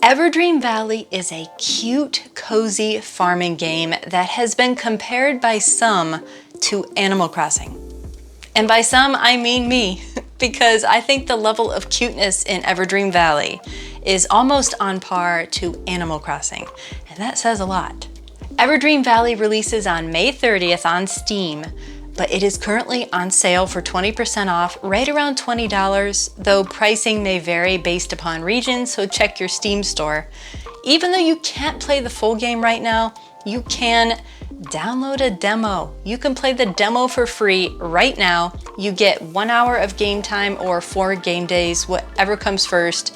Everdream Valley is a cute, cozy farming game that has been compared by some to Animal Crossing. And by some, I mean me, because I think the level of cuteness in Everdream Valley is almost on par to Animal Crossing, and that says a lot. Everdream Valley releases on May 30th on Steam, but it is currently on sale for 20% off, right around $20, though pricing may vary based upon region, so check your Steam store. Even though you can't play the full game right now, you can download a demo. You can play the demo for free right now. You get 1 hour of game time or 4 game days, whatever comes first.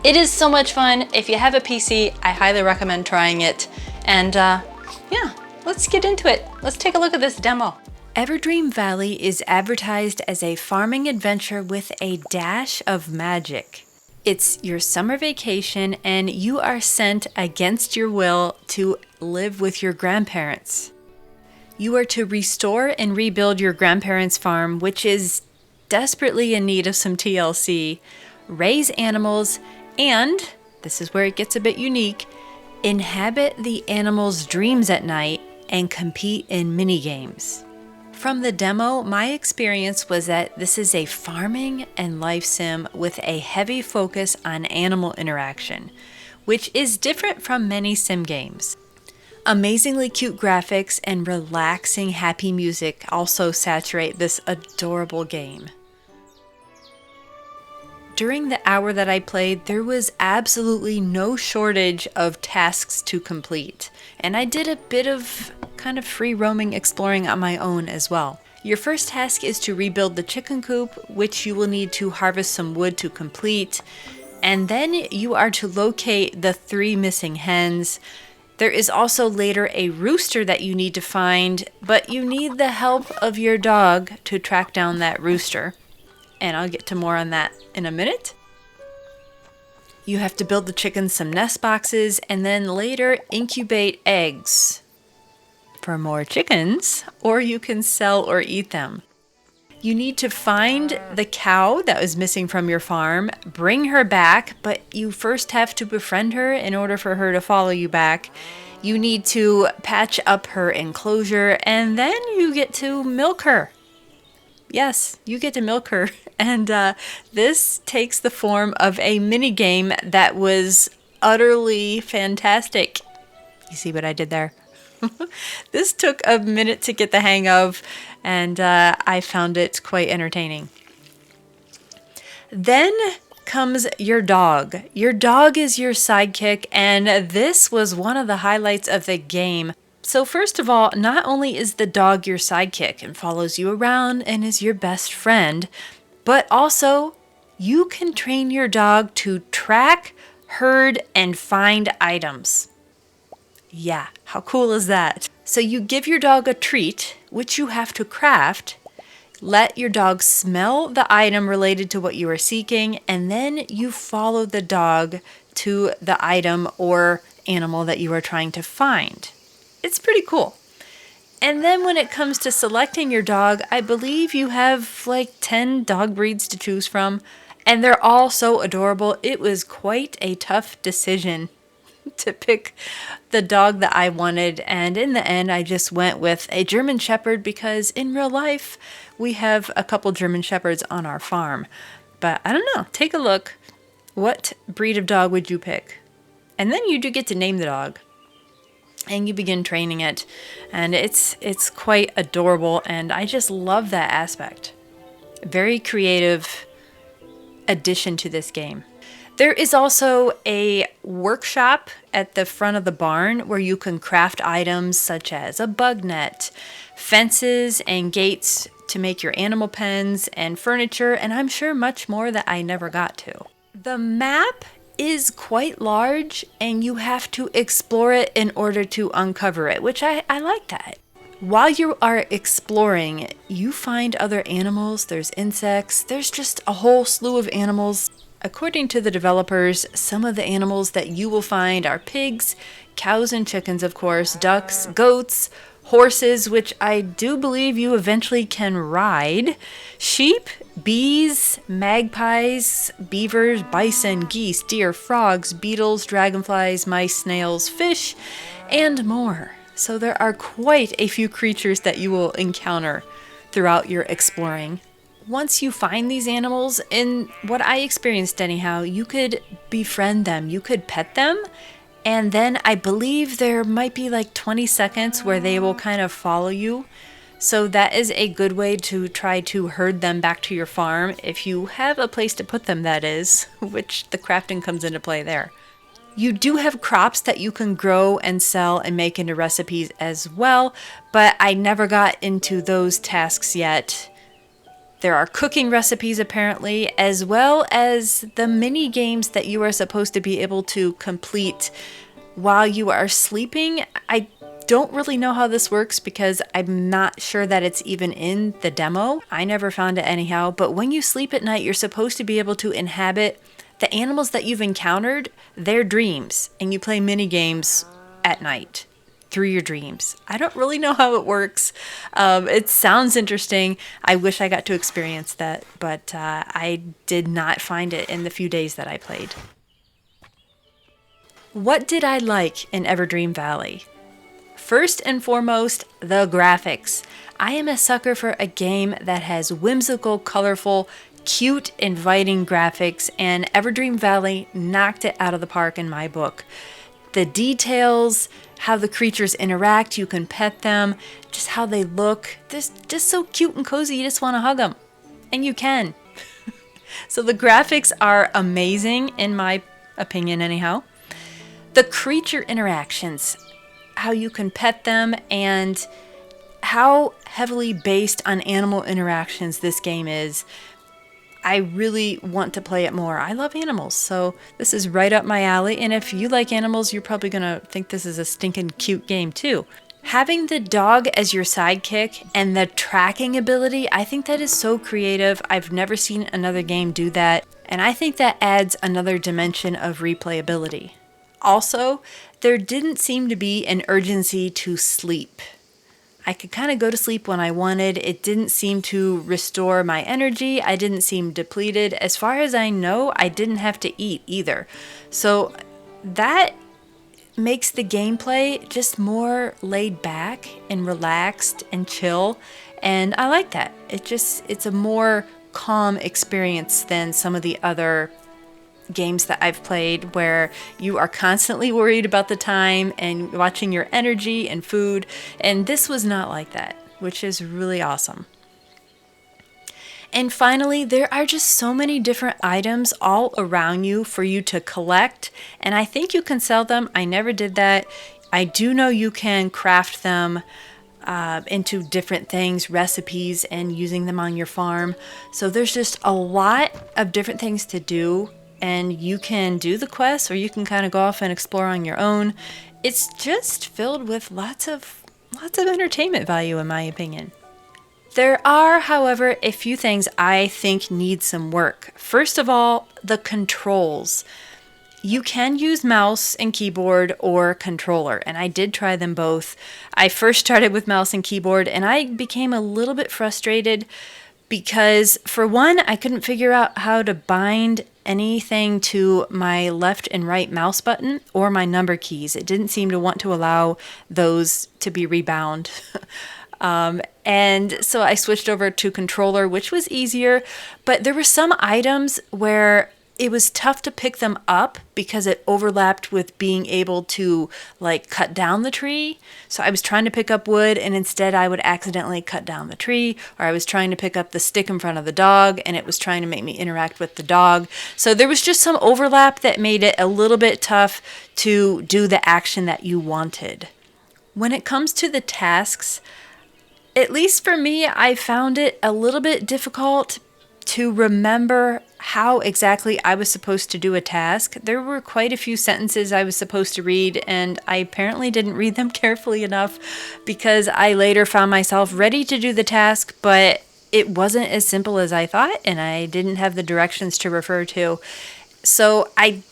It is so much fun. If you have a PC, I highly recommend trying it. And yeah, let's get into it. Let's take a look at this demo. Everdream Valley is advertised as a farming adventure with a dash of magic. It's your summer vacation and you are sent against your will to live with your grandparents. You are to restore and rebuild your grandparents' farm, which is desperately in need of some TLC, raise animals, and, this is where it gets a bit unique, inhabit the animals' dreams at night and compete in mini-games. From the demo, my experience was that this is a farming and life sim with a heavy focus on animal interaction, which is different from many sim games. Amazingly cute graphics and relaxing, happy music also saturate this adorable game. During the hour that I played, there was absolutely no shortage of tasks to complete, and I did a bit of kind of free roaming exploring on my own as well. Your first task is to rebuild the chicken coop, which you will need to harvest some wood to complete, and then you are to locate the 3 missing hens. There is also later a rooster that you need to find, but you need the help of your dog to track down that rooster. And I'll get to more on that in a minute. You have to build the chickens some nest boxes and then later incubate eggs for more chickens, or you can sell or eat them. You need to find the cow that was missing from your farm, bring her back, but you first have to befriend her in order for her to follow you back. You need to patch up her enclosure, and then you get to milk her. Yes, you get to milk her, and this takes the form of a mini game that was utterly fantastic. You see what I did there? This took a minute to get the hang of, and I found it quite entertaining. Then comes your dog. Your dog is your sidekick, and this was one of the highlights of the game. So first of all, not only is the dog your sidekick and follows you around and is your best friend, but also you can train your dog to track, herd, and find items. Yeah, how cool is that? So you give your dog a treat, which you have to craft, let your dog smell the item related to what you are seeking, and then you follow the dog to the item or animal that you are trying to find. It's pretty cool. And then when it comes to selecting your dog, I believe you have like 10 dog breeds to choose from, and they're all so adorable. It was quite a tough decision to pick the dog that I wanted, and in the end I just went with a German Shepherd because in real life we have a couple German Shepherds on our farm. But I don't know, take a look. What breed of dog would you pick? And then you do get to name the dog. And you begin training it, and it's quite adorable, and I just love that aspect. Very creative addition to this game. There is also a workshop at the front of the barn where you can craft items such as a bug net, fences and gates to make your animal pens, and furniture, and I'm sure much more that I never got to. The map is quite large and you have to explore it in order to uncover it, which I like that. While you are exploring, you find other animals, there's insects, there's just a whole slew of animals. According to the developers, some of the animals that you will find are pigs, cows and chickens of course, ducks, goats, horses, which I do believe you eventually can ride, sheep, bees, magpies, beavers, bison, geese, deer, frogs, beetles, dragonflies, mice, snails, fish, and more. So there are quite a few creatures that you will encounter throughout your exploring. Once you find these animals, in what I experienced anyhow, you could befriend them, you could pet them, and then I believe there might be like 20 seconds where they will kind of follow you. So that is a good way to try to herd them back to your farm, if you have a place to put them, that is, which the crafting comes into play there. You do have crops that you can grow and sell and make into recipes as well, but I never got into those tasks yet. There are cooking recipes apparently, as well as the mini games that you are supposed to be able to complete while you are sleeping. I don't really know how this works because I'm not sure that it's even in the demo. I never found it anyhow, but when you sleep at night, you're supposed to be able to inhabit the animals that you've encountered, their dreams, and you play mini games at night through your dreams. I don't really know how it works. It sounds interesting. I wish I got to experience that, but I did not find it in the few days that I played. What did I like in Everdream Valley? First and foremost, the graphics. I am a sucker for a game that has whimsical, colorful, cute, inviting graphics, and Everdream Valley knocked it out of the park in my book. The details, how the creatures interact, you can pet them, just how they look, they're just so cute and cozy, you just want to hug them. And you can. So the graphics are amazing, in my opinion anyhow. The creature interactions, how you can pet them, and how heavily based on animal interactions this game is. I really want to play it more. I love animals, so this is right up my alley. And if you like animals, you're probably going to think this is a stinking cute game too. Having the dog as your sidekick and the tracking ability, I think that is so creative. I've never seen another game do that, and I think that adds another dimension of replayability. Also, there didn't seem to be an urgency to sleep. I could kind of go to sleep when I wanted. It didn't seem to restore my energy. I didn't seem depleted. As far as I know, I didn't have to eat either. So that makes the gameplay just more laid back and relaxed and chill. And I like that. It's a more calm experience than some of the other games that I've played where you are constantly worried about the time and watching your energy and food, and this was not like that, which is really awesome. And finally, there are just so many different items all around you for you to collect, and I think you can sell them. I never did that. I do know you can craft them into different things, recipes, and using them on your farm. So there's just a lot of different things to do, and you can do the quests or you can kind of go off and explore on your own. It's just filled with lots of entertainment value, in my opinion. There are, however, a few things I think need some work. First of all, the controls. You can use mouse and keyboard or controller, and I did try them both. I first started with mouse and keyboard, and I became a little bit frustrated because, for one, I couldn't figure out how to bind anything to my left and right mouse button or my number keys. It didn't seem to want to allow those to be rebound. And so I switched over to controller, which was easier, but there were some items where it was tough to pick them up because it overlapped with being able to like cut down the tree. So I was trying to pick up wood and instead I would accidentally cut down the tree, or I was trying to pick up the stick in front of the dog and it was trying to make me interact with the dog. So there was just some overlap that made it a little bit tough to do the action that you wanted. When it comes to the tasks, at least for me, I found it a little bit difficult to remember how exactly I was supposed to do a task. There were quite a few sentences I was supposed to read, and I apparently didn't read them carefully enough because I later found myself ready to do the task, but it wasn't as simple as I thought, and I didn't have the directions to refer to. So I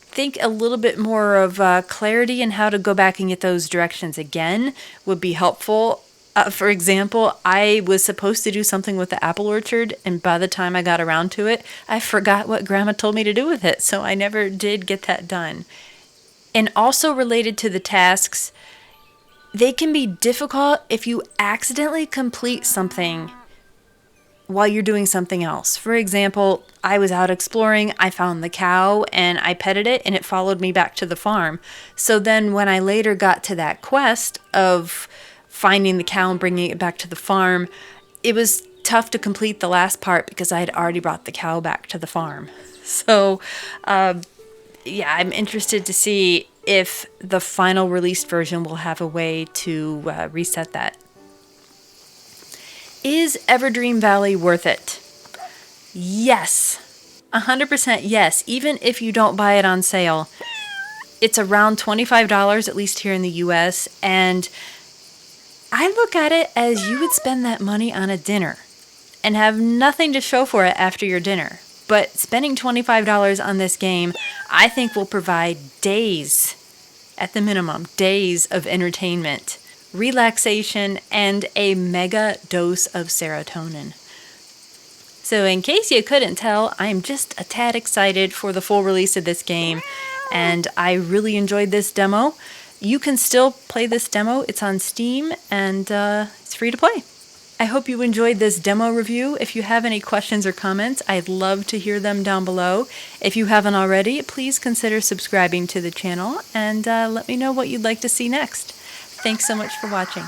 think a little bit more of clarity in how to go back and get those directions again would be helpful. For example, I was supposed to do something with the apple orchard, and by the time I got around to it, I forgot what Grandma told me to do with it, so I never did get that done. And also related to the tasks, they can be difficult if you accidentally complete something while you're doing something else. For example, I was out exploring, I found the cow and I petted it and it followed me back to the farm. So then when I later got to that quest of finding the cow and bringing it back to the farm, it was tough to complete the last part because I had already brought the cow back to the farm. So, yeah, I'm interested to see if the final released version will have a way to reset that. Is Everdream Valley worth it? Yes. 100% yes, even if you don't buy it on sale. It's around $25, at least here in the US, and I look at it as you would spend that money on a dinner and have nothing to show for it after your dinner. But spending $25 on this game, I think will provide days, at the minimum, days of entertainment, relaxation, and a mega dose of serotonin. So in case you couldn't tell, I'm just a tad excited for the full release of this game, and I really enjoyed this demo. You can still play this demo. It's on Steam, and it's free to play. I hope you enjoyed this demo review. If you have any questions or comments, I'd love to hear them down below. If you haven't already, please consider subscribing to the channel and let me know what you'd like to see next. Thanks so much for watching.